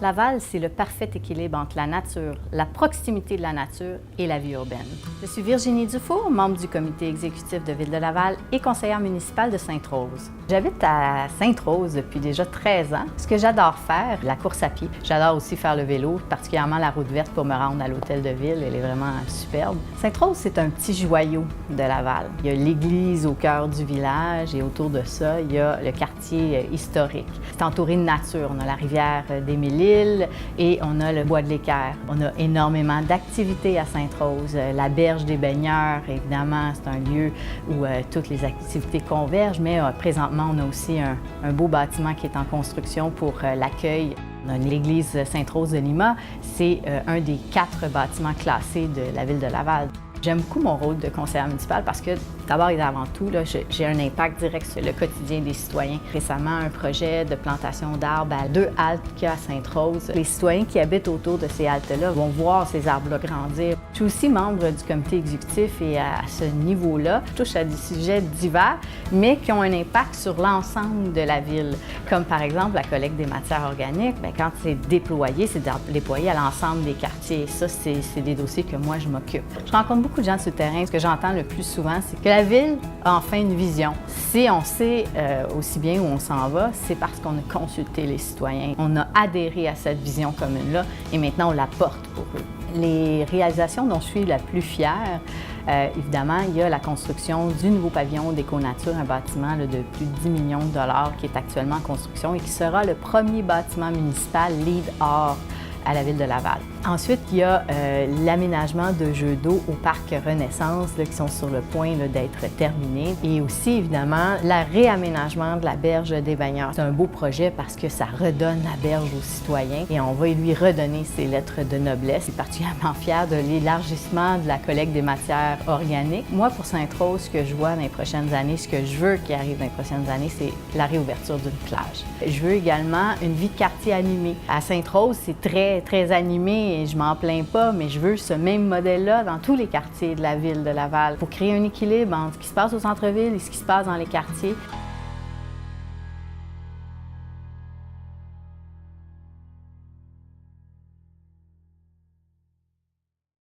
Laval, c'est le parfait équilibre entre la nature, la proximité de la nature et la vie urbaine. Je suis Virginie Dufour, membre du comité exécutif de Ville de Laval et conseillère municipale de Sainte-Rose. J'habite à Sainte-Rose depuis déjà 13 ans. Ce que j'adore faire, la course à pied. J'adore aussi faire le vélo, particulièrement la route verte pour me rendre à l'hôtel de ville. Elle est vraiment superbe. Sainte-Rose, c'est un petit joyau de Laval. Il y a l'église au cœur du village et autour de ça, il y a le quartier historique. C'est entouré de nature. On a la rivière d'Émile-Île et on a le bois de l'Équerre. On a énormément d'activités à Sainte-Rose. La berge des baigneurs, évidemment, c'est un lieu où toutes les activités convergent, mais présentement, on a aussi un beau bâtiment qui est en construction pour l'accueil. On a l'église Sainte-Rose de Lima. C'est un des 4 bâtiments classés de la Ville de Laval. J'aime beaucoup mon rôle de conseillère municipale parce que, d'abord et avant tout, j'ai un impact direct sur le quotidien des citoyens. Récemment, un projet de plantation d'arbres à 2 haltes qu'il y a à Sainte-Rose. Les citoyens qui habitent autour de ces haltes-là vont voir ces arbres-là grandir. Je suis aussi membre du comité exécutif et à ce niveau-là, je touche à des sujets divers, mais qui ont un impact sur l'ensemble de la ville. Comme par exemple la collecte des matières organiques, bien, quand c'est déployé à l'ensemble des quartiers. Ça, c'est des dossiers que moi, je m'occupe. Je rencontre beaucoup de gens sur le terrain. Ce que j'entends le plus souvent, c'est que la ville a enfin une vision. Si on sait aussi bien où on s'en va, c'est parce qu'on a consulté les citoyens. On a adhéré à cette vision commune-là et maintenant on la porte pour eux. Les réalisations dont je suis la plus fière, évidemment, il y a la construction du nouveau pavillon d'Éco-Nature, un bâtiment de plus de 10 millions de dollars qui est actuellement en construction et qui sera le premier bâtiment municipal LEED Or à la Ville de Laval. Ensuite, il y a l'aménagement de jeux d'eau au parc Renaissance qui sont sur le point d'être terminés. Et aussi, évidemment, le réaménagement de la berge des baigneurs. C'est un beau projet parce que ça redonne la berge aux citoyens et on va lui redonner ses lettres de noblesse. Je suis particulièrement fière de l'élargissement de la collecte des matières organiques. Moi, pour Sainte-Rose, ce que je vois dans les prochaines années, ce que je veux qui arrive dans les prochaines années, c'est la réouverture d'une plage. Je veux également une vie de quartier animée. À Sainte-Rose, c'est très animé. Et je m'en plains pas, mais je veux ce même modèle-là dans tous les quartiers de la Ville de Laval pour créer un équilibre entre ce qui se passe au centre-ville et ce qui se passe dans les quartiers.